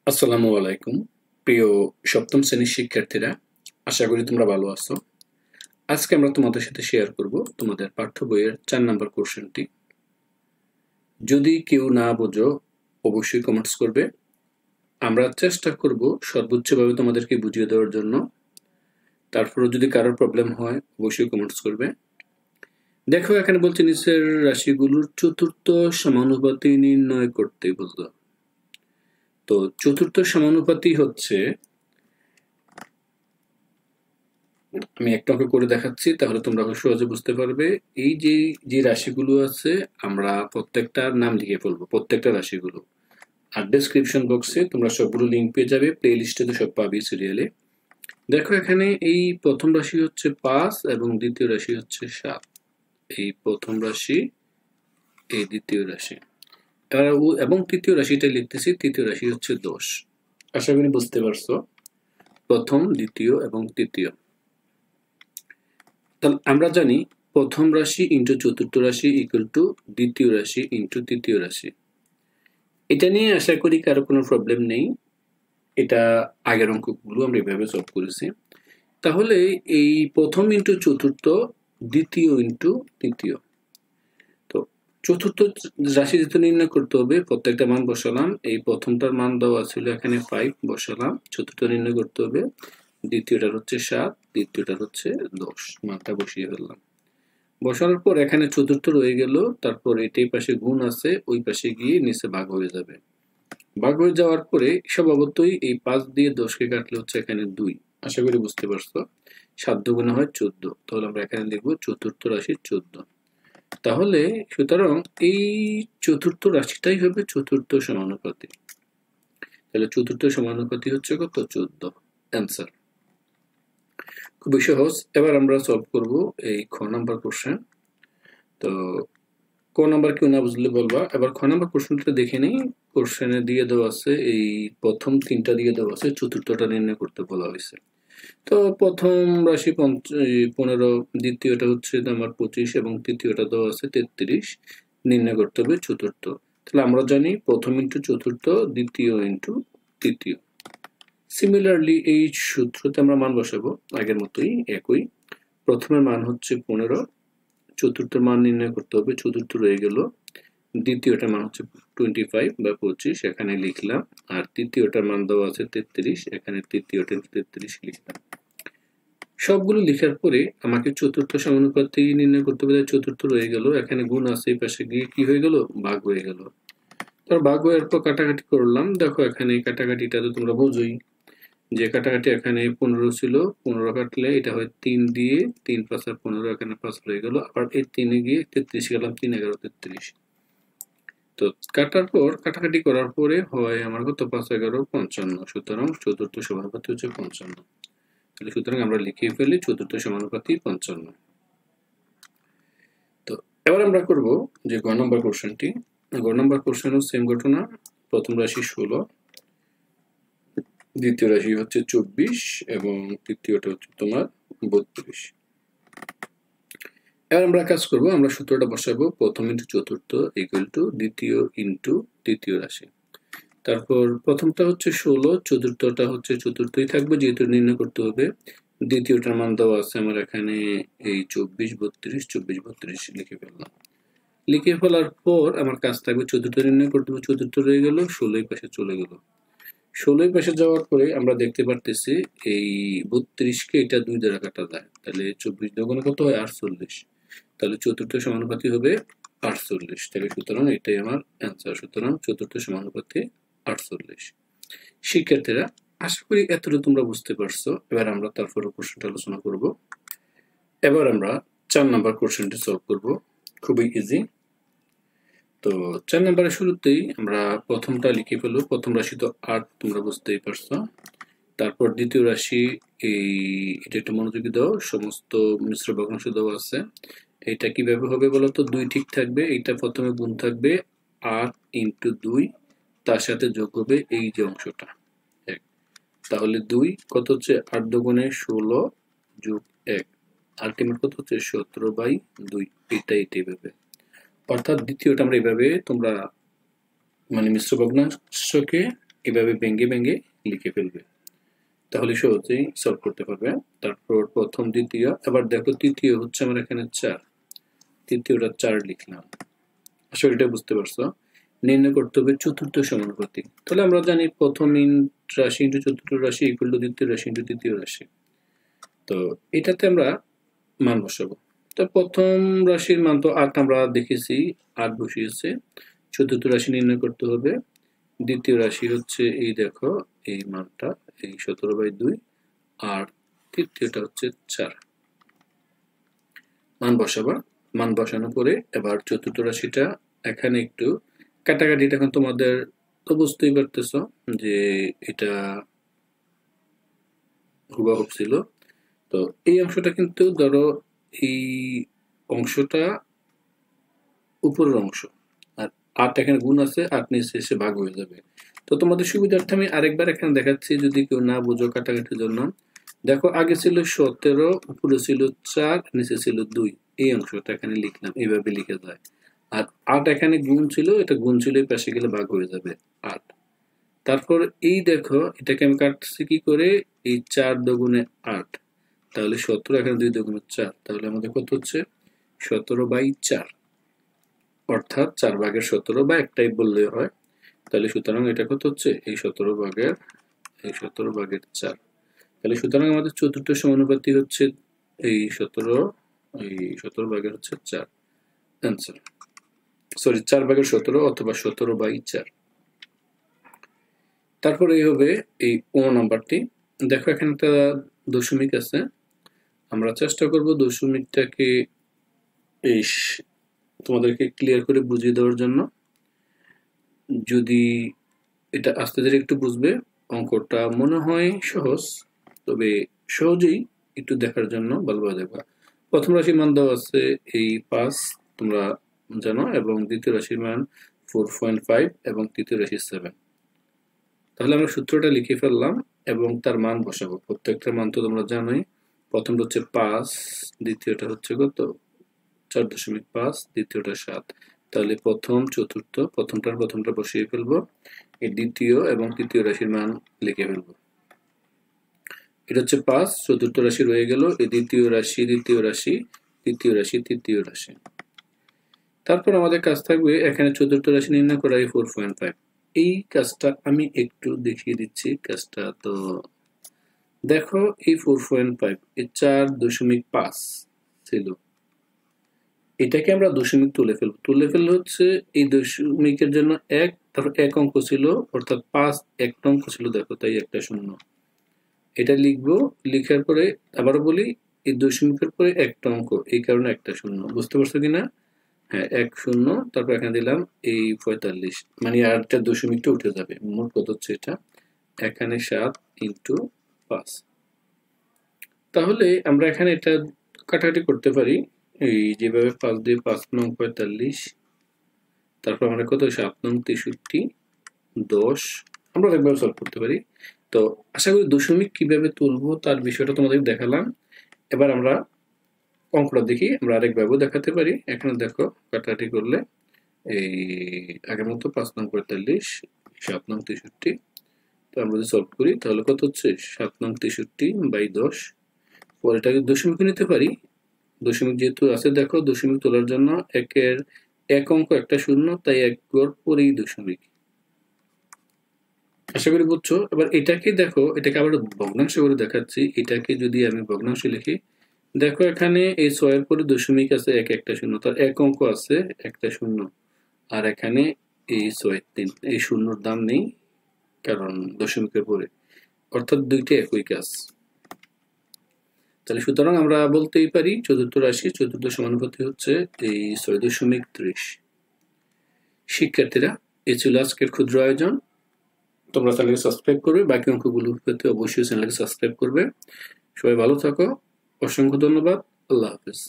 আসসালামু আলাইকুম প্রিয় সপ্তম শ্রেণীর শিক্ষার্থীরা, আশা করি তোমরা ভালো আছো। আজকে আমরা তোমাদের সাথে শেয়ার করব তোমাদের পাঠ্য বইয়ের 4 নাম্বার কোশ্চেনটি। যদি কেউ না বোঝো অবশ্যই কমেন্টস করবে, আমরা চেষ্টা করব সর্বোচ্চভাবে তোমাদেরকে বুঝিয়ে দেওয়ার জন্য। তারপরে যদি কারোর প্রবলেম হয় অবশ্যই কমেন্টস করবে। দেখো, এখানে বলছে নিচের রাশিগুলোর চতুর্থ সমানুপাতি নির্ণয় করতে বলতো। তো চতুর্থ সমানুপাতি হচ্ছে, আমি একটা অঙ্ক করে দেখাচ্ছি, তাহলে তোমরা সহজে বুঝতে পারবে। এই যে রাশিগুলো আছে, আমরা প্রত্যেকটার নাম লিখে ফেলবো, প্রত্যেকটা রাশিগুলো। আর ডেসক্রিপশন বক্সে তোমরা সবগুলো লিঙ্ক পেয়ে যাবে, প্লে লিস্টে তো সব পাবি সিরিয়ালে। দেখো, এখানে এই প্রথম রাশি হচ্ছে 5 এবং দ্বিতীয় রাশি হচ্ছে 7। এই প্রথম রাশি, এই দ্বিতীয় রাশি, এবং তৃতীয় রাশিটা লিখতেছি, তৃতীয় রাশি হচ্ছে 10। আশা করি বুঝতে পারছো, প্রথম, দ্বিতীয় এবং তৃতীয়। তাহলে আমরা জানি প্রথম রাশি ইন্টু চতুর্থ রাশি ইকুয়াল টু দ্বিতীয় রাশি ইন্টু তৃতীয় রাশি। এটা নিয়ে আশা করি কারো কোনো প্রবলেম নেই। এটা আগের অঙ্কগুলো আমরা এভাবে সলভ করেছি। তাহলে এই প্রথম ইন্টু চতুর্থ, দ্বিতীয় ইন্টু তৃতীয়। তো চতুর্থ রাশি যেহেতু নির্ণয় করতে হবে, প্রত্যেকটা মান বসালাম। এই প্রথমটার মান দেওয়া ছিল এখানে 5, বসালাম। চতুর্থ নির্ণয় করতে হবে, দ্বিতীয়টার হচ্ছে 7, দ্বিতীয়টার হচ্ছে 10, মানটা বসিয়ে ফেললাম। বসানোর পর এখানে চতুর্থ রয়ে গেল, তারপর এটাই পাশে গুণ আছে, ওই পাশে গিয়ে নিচে ভাগ হয়ে যাবে। ভাগ হয়ে যাওয়ার পরে স্বভাবতই এই 5 দিয়ে 10কে কাটলে হচ্ছে এখানে 2। আশা করি বুঝতে পারছো। 7 দুগুণে হয় 14, তাহলে আমরা এখানে লিখবো চতুর্থ রাশি 14। তাহলে সুতরাং এই চতুর্থ রাশিটাই হবে চতুর্থ সমানুপাতি। তাহলে চতুর্থ সমানুপাতি হচ্ছে কত? 14। অ্যান্সার খুবই সহজ। এবার আমরা সলভ করব এই খ নাম্বার কোশ্চেন। তো ক নাম্বার কেউ না বুঝলে বলবা। এবার খ নাম্বার কোশ্চেনটা দেখে নেই। কোশ্চেনে দিয়ে দেওয়া আছে, এই প্রথম 3টা দিয়ে দেওয়া আছে, চতুর্থটা নির্ণয় করতে বলা হয়েছে। তো প্রথম রাশি 15, দ্বিতীয়টা হচ্ছে আমার 25 এবং তৃতীয়টা দেওয়া আছে 33। নির্ণয় করতে হবে চতুর্থ। তাহলে আমরা জানি প্রথম ইন্টু চতুর্থ, দ্বিতীয় ইন্টু তৃতীয়। সিমিলারলি এই সূত্রতে আমরা মান বসাবো আগের মতোই, একই। প্রথমের মান হচ্ছে 15, চতুর্থের মান নির্ণয় করতে হবে, চতুর্থ রয়ে গেল। দ্বিতীয়টার মান হচ্ছে 25 বা 25, এখানে লিখলাম। আর তৃতীয়টার মান দেওয়া আছে 33, এখানে তৃতীয়টা 33 লিখলাম। সবগুলো লেখার পরে আমাকে চতুর্থ সমানুপাতি নির্ণয় করতে হবে। চতুর্থ রয়ে গেল, এখানে গুণ আছে, এই পাশে গিয়ে কি হয়ে গেল? ভাগ হয়ে গেল। তার ভাগ হওয়ার পর কাটাকাটি করলাম। দেখো, এখানে কাটাকাটিটা তো তোমরা বোঝোই, যে কাটাকাটি এখানে 15 ছিল, 15 কাটলে এটা হয় 3 দিয়ে, 3 5 আর 15, এখানে 5 রয়ে গেল। আবার এই 3-এ গিয়ে 33 গেলাম, 3 11 33। তো কাটার পর, কাটাকাটি করার পরে হয় আমার কত? 5 11 55। সুতরাং চতুর্থ সমানুপাতি হচ্ছে 55। তাহলে সুতরাং আমরা লিখে ফেলি চতুর্থ সমানুপাতি 55। তো এবার আমরা করব যে গ নম্বর কোশ্চেনটি। গ নম্বর কোশ্চেনও সেম ঘটনা। প্রথম রাশি 16, দ্বিতীয় রাশি হচ্ছে 24 এবং তৃতীয়টা হচ্ছে তোমার 32। এবার আমরা কাজ করব, আমরা সূত্রটা বসাবো প্রথম ইন্টু চতুর্থ ইকুয়াল টু দ্বিতীয় ইন্টু তৃতীয় রাশি। তারপর প্রথমটা হচ্ছে 16, চতুর্থটা হচ্ছে চতুর্থই থাকবে যেহেতু নির্ণয় করতে হবে। দ্বিতীয়টার মান দেওয়া আছে আমার এখানে এই 24 32, 24 32 লিখে ফেললাম। লিখে ফেলার পর আমার কাজ থাকবে চতুর্থ নির্ণয় করতে হবে। চতুর্থ রয়ে গেল, 16 পাশে চলে গেল। 16 পাশে যাওয়ার পরে আমরা দেখতে পারতেছি এই 32কে এটা 2 দ্বারা কাটা যায়, তাহলে 24 দুগুণে কত হয়? 48। তাহলে চতুর্থ সমানুপাতি হবে 48। তাহলে সুতরাং এটাই আমার অ্যান্সার। সুতরাং চতুর্থ সমানুপাতি 48। শিক্ষার্থীরা, আশা করি এতটুকু তোমরা বুঝতে পারছো। এবার আমরা তারপর কোশ্চেনটা আলোচনা করব। এবার আমরা 4 নাম্বার কোশ্চেনটি সলভ করব, খুবই ইজি। তো 4 নাম্বারের শুরুতেই আমরা প্রথমটা লিখে ফেলবো। প্রথম রাশি তো 8, তোমরা বুঝতেই পারছো। তারপর দ্বিতীয় রাশি, এটা একটু মনোযোগী দাও, সমস্ত মিশ্র ভগ্নাংশ দেওয়া আছে। এটা কিভাবে হবে বলো তো? 2 ঠিক থাকবে, এইটা প্রথমে গুণ থাকবে 8 ইন্টু 2, তার সাথে যোগ হবে এই যে অংশটা 1। তাহলে 2 কত হচ্ছে? 8 দুগুণে 16 যোগ 1, আলটিমেট কত হচ্ছে? 17/2। এটাই ভাবে, অর্থাৎ দ্বিতীয়টা আমরা এইভাবে, তোমরা মানে মিশ্র ভগ্নাংশকে এভাবে ভেঙে ভেঙে লিখে ফেলবে, তাহলে সহজেই সলভ করতে পারবে। তারপর প্রথম দ্বিতীয়, আবার দেখো তৃতীয় হচ্ছে আমার এখানে 4, তৃতীয়টা 4 লিখলাম। আসলে এটা বুঝতে পারছো, নির্ণয় করতে হবে চতুর্থ সমানুপাতিক। তাহলে আমরা জানি প্রথম রাশি ইন্টু চতুর্থ রাশি ইকুয়াল টু দ্বিতীয় রাশি ইন্টু তৃতীয় রাশি। তো এটাতে আমরা মান বসাবো। তো প্রথম রাশির মান তো 8 আমরা দেখেছি, 8 বসিয়েছে। চতুর্থ রাশি নির্ণয় করতে হবে, দ্বিতীয় রাশি হচ্ছে এই দেখো এই মানটা, এই 17/2, আর তৃতীয়টা হচ্ছে 4। মান বসাবা, মান বসানোর পরে এবার চতুর্থ রাশিটা এখানে একটু কাটাকাটি, এখন তোমাদের তো বুঝতেই পারতেছ যে এটা হুবহু ছিল। তো এই অংশটা কিন্তু ধরো এই অংশটা উপরের অংশ, আর 8 এখানে গুণ আছে, 8 নিচে এসে ভাগ হয়ে যাবে। তো তোমাদের সুবিধার্থে আমি আরেকবার এখানে দেখাচ্ছি, যদি কেউ না বুঝো কাটাকাটির জন্য। দেখো আগে ছিল 17, উপরে ছিল 4, নিচে ছিল 2, এই অংশটা এখানে লিখলাম, এইভাবে লিখে যায়। আর 8 এখানে গুণ ছিল, এটা গুণ ছিল, এই পাশে গেলে ভাগ হয়ে যাবে 8। তারপর এই দেখো এটাকে আমি কাটছি কি করে, এই 4 দুগুণে 8, তাহলে 17, এখানে 2 দুগুণে 4, তাহলে আমাদের কত হচ্ছে 17/4, অর্থাৎ 4 ভাগের 17, বা একটাই বললে হয়। তাহলে সুতরাং এটা কত হচ্ছে এই 17 ভাগের 4। তাহলে সুতরাং আমাদের চতুর্থ সমানুপাতিক হচ্ছে এই 17 ভাগের হচ্ছে 4 অ্যান্সার। সরি, 4 ভাগের 17 অথবা 17/4। তারপরে এই হবে এই ও নাম্বারটি। দেখো এখানে একটা দশমিক আছে, আমরা চেষ্টা করব দশমিকটাকে এই তোমাদেরকে ক্লিয়ার করে বুঝিয়ে দেওয়ার জন্য। যদি এটা আস্তে ধীরে একটু বুঝবে, অঙ্কটা মনে হয় সহজ, তবে সহজেই একটু দেখার জন্য ভালোভাবে দেখবা। প্রথম রাশির মান দেওয়া আছে এই 5, তোমরা জানো, এবং দ্বিতীয় রাশির মান 4.5 এবং তৃতীয় রাশি 7। তাহলে আমরা সূত্রটা লিখে ফেললাম এবং তার মান বসাবো। প্রত্যেকটার মান তো তোমরা জানোই, প্রথমটা হচ্ছে 5, দ্বিতীয়টা হচ্ছে কত 4.5, দ্বিতীয়টা 7। তাহলে প্রথম চতুর্থ, প্রথমটা বসিয়ে ফেলবো, এই দ্বিতীয় এবং তৃতীয় রাশির মান লিখে ফেলবো। এটা হচ্ছে 5, চতুর্থ রাশি রয়ে গেল, এই দ্বিতীয় রাশি, তৃতীয় রাশি। তারপর আমাদের কাজ থাকবে এখানে চতুর্থ রাশি নির্ণয় করা, এই 4.5। এই কাজটা আমি একটু দেখিয়ে দিচ্ছি কাজটা। তো দেখো এই 4.5, এই 4.5 ছিল, এটাকে আমরা দশমিক তুলে ফেলবো হচ্ছে এই দশমিকের জন্য 1, তারপর 1 অঙ্ক ছিল, অর্থাৎ 5 একটা অঙ্ক ছিল, দেখো তাই একটা শূন্য। এটা লিখবো, লিখার পরে আবারও বলি এই দশমিকের পরে একটা অঙ্ক, এই কারণে একটা শূন্য। বুঝতে পারছো কিনা? হ্যাঁ, 1 0, তারপর এখানে দিলাম এই 45, মানে আরটা দশমিকটা উঠে যাবে। মোট কত হচ্ছে এটা, এখানে 7 × 5। তাহলে আমরা এখানে এটা কাটাকাটি করতে পারি, এই যেভাবে 5 দিয়ে 5 নং 45, তারপর আমরা কত 7 নং 63, 10, আমরা একভাবে সলভ করতে পারি। তো আশা করি দশমিক কিভাবে তুলবো তার বিষয়টা তোমাদের দেখালাম। এবার আমরা অঙ্কটা দেখি, আমরা আরেকভাবেও দেখাতে পারি। এখানে দেখো কাটাকাটি করলে এই আগের মতো 5 নং 45, 7 নং 63, তো আমরা যদি সলভ করি তাহলে কত হচ্ছে 7 নং 63/10। পরে এটাকে দশমিক নিতে পারি, দশমিক যেহেতু আছে, দেখো দশমিক তোলার জন্য একের 1 অঙ্ক একটা শূন্য, তাই 1 ঘর পরেই দশমিক। আশা করি বুঝছো। এবার এটাকে দেখো, এটাকে আবার ভগ্নাংশ করে দেখাচ্ছি। এটাকে যদি আমি ভগ্নাংশ লিখি, দেখো এখানে এই 6 এর পরে দশমিক আছে, 1 একটা শূন্য, তার 1 অঙ্ক আছে একটা শূন্য, আর এখানে এই 6 3, এই শূন্যর দাম নেই কারণ দশমিকের পরে, অর্থাৎ দুইটা একই কাজ। তাহলে সুতরাং আমরা বলতেই পারি চতুর্থ রাশি চতুর্থ সমানুপাতি হচ্ছে এই 6.30। শিক্ষার্থীরা, এ ছিল আজকের ক্ষুদ্র আয়োজন। তোমরা চ্যানেলকে সাবস্ক্রাইব করবে, বাকি অঙ্কগুলো পেতে অবশ্যই চ্যানেলকে সাবস্ক্রাইব করবে। সবাই ভালো থাকো, অসংখ্য ধন্যবাদ, আল্লাহ হাফেজ।